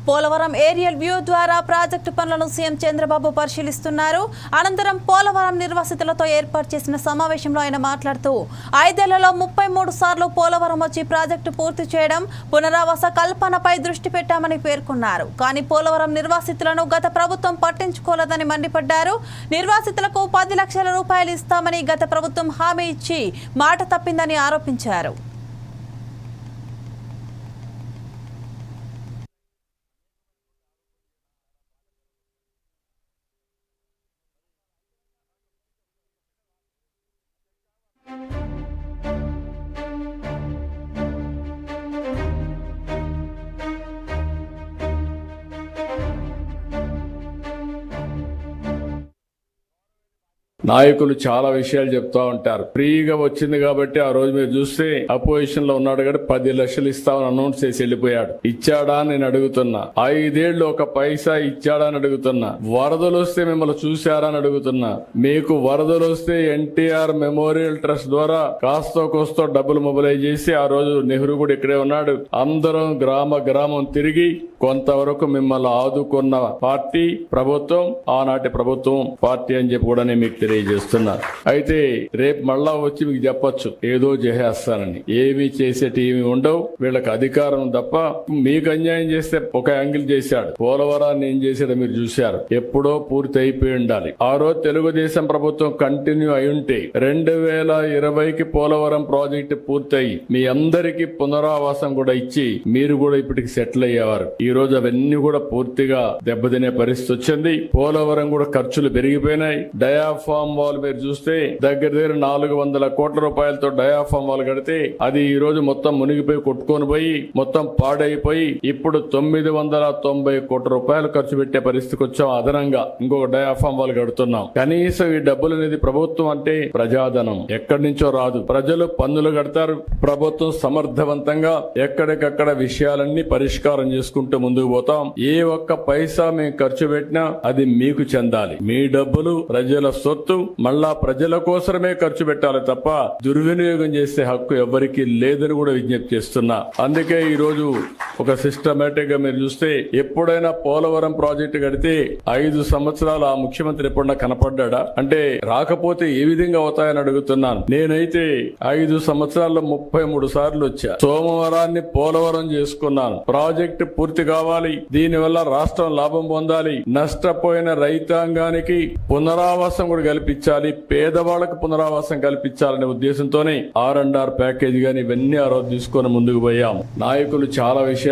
Polavaram aerial view ద్వారా project పనులను CM Chandrababu పరిశీలిస్తున్నారు. అనంతరం పోలవరం నిర్వాసితులతో ఏర్పాటు చేసిన సమావేశంలో ఆయన మాట్లాడుతూ 5 ఏళ్లలో 33 సార్లు పోలవరం వచ్చి ప్రాజెక్టు పూర్తి చేయడం, పునరావాస కల్పనపై దృష్టి పెట్టామని పేర్కొన్నారు. కానీ పోలవరం నిర్వాసితులను గత ప్రభుత్వం పట్టించుకోలేదని మండిపడ్డారు. నిర్వాసితులకు 10 లక్షల రూపాయలు ఇస్తామని గత ప్రభుత్వం హామీ ఇచ్చి మాట తప్పిందని ఆరోపించారు. నాయకులు చాలా విషయాలు చెప్తా ఉంటారు. ఫ్రీగా వచ్చింది కాబట్టి ఆ రోజు మీరు చూస్తే అపోజిషన్ లో ఉన్నాడు కాబట్టి 10 లక్షలు ఇస్తామని అనౌన్స్ చేసి వెళ్ళిపోయాడు. ఇచ్చాడా అని నేను అడుగుతున్నా. 5 ఏళ్లు ఒక పైసా ఇచ్చాడా అని అడుగుతున్నా. వరదలు వస్తే మిమ్మల్ని చూశారా అని అడుగుతున్నా. మీకు వరదలు వస్తే ఎన్టీఆర్ మెమోరియల్ ట్రస్ట్ ద్వారా కాస్తో కోస్తో డబ్బులు మొబిలైజ్ చేసి ఆ రోజు నెహ్రూ కూడా ఇక్కడే ఉన్నాడు. అందరం గ్రామం తిరిగి కొంతవరకు మిమ్మల్ని ఆదుకున్న పార్టీ ప్రభుత్వం, ఆనాటి ప్రభుత్వం పార్టీ అని చెప్పి కూడా నేను మీకు తెలియజేస్తున్నారు. అయితే రేపు మళ్ళా వచ్చి మీకు చెప్పొచ్చు ఏదో చేసేస్తానని. ఏమి చేసేటివి ఉండవు. వీళ్ళకి అధికారం తప్ప మీకు అన్యాయం చేస్తే ఒక యాంగిల్ చేశాడు. పోలవరాన్ని ఏం చేశాడో మీరు చూశారు. ఎప్పుడో పూర్తి అయిపోయి ఉండాలి. ఆ రోజు తెలుగుదేశం ప్రభుత్వం కంటిన్యూ అయి ఉంటే 2020కి పోలవరం ప్రాజెక్టు పూర్తయి మీ అందరికీ పునరావాసం కూడా ఇచ్చి మీరు కూడా ఇప్పటికి సెటిల్ అయ్యేవారు. ఈ రోజు అవన్నీ కూడా పూర్తిగా దెబ్బతినే పరిస్థితి వచ్చింది. పోలవరం కూడా ఖర్చులు పెరిగిపోయినాయి. డయాఫామ్ వాల్ మీరు చూస్తే దగ్గర 400 కోట్ల రూపాయలతో డయాఫామ్ వాల్ కడితే అది ఈ రోజు మొత్తం మునిగిపోయి కొట్టుకొని పోయి మొత్తం పాడైపోయి ఇప్పుడు 990 కోట్ల రూపాయలు ఖర్చు పెట్టే పరిస్థితికి వచ్చాం. అదనంగా ఇంకొక డయాఫామ్ వాల్ కడుతున్నాం. కనీసం ఈ డబ్బులు అనేది ప్రభుత్వం అంటే ప్రజాధనం ఎక్కడి నుంచో రాదు. ప్రజలు పన్నులు కడతారు. ప్రభుత్వం సమర్థవంతంగా ఎక్కడికక్కడ విషయాలన్నీ పరిష్కారం చేసుకుంటూ ముందుకు పోతాం. ఏ ఒక్క పైసా మేము ఖర్చు పెట్టినా అది మీకు చెందాలి. మీ డబ్బులు ప్రజల సొత్తు, మళ్ళా ప్రజల కోసమే ఖర్చు పెట్టాలి తప్ప దుర్వినియోగం చేసే హక్కు ఎవరికి లేదని కూడా విజ్ఞప్తి చేస్తున్నా. అందుకే ఈ రోజు ఒక సిస్టమేటిక్ గా మీరు చూస్తే ఎప్పుడైనా పోలవరం ప్రాజెక్టు కడితే 5 సంవత్సరాలు ఆ ముఖ్యమంత్రి ఎప్పుడన్నా కనపడ్డా అంటే రాకపోతే ఏ విధంగా అవుతాయని అడుగుతున్నాను. నేనైతే 5 సంవత్సరాల్లో 33 సార్లు వచ్చా. సోమవారాన్ని పోలవరం చేసుకున్నాను. ప్రాజెక్టు పూర్తి కావాలి. దీనివల్ల రాష్ట్రం లాభం పొందాలి. నష్టపోయిన రైతాంగానికి పునరావాసం కూడా కల్పించాలి. పేదవాళ్లకు పునరావాసం కల్పించాలనే ఉద్దేశంతోనే R&R ప్యాకేజీ గాని ఇవన్నీ ఆ రోజు తీసుకొని ముందుకు పోయాం. నాయకులు చాలా విషయాలు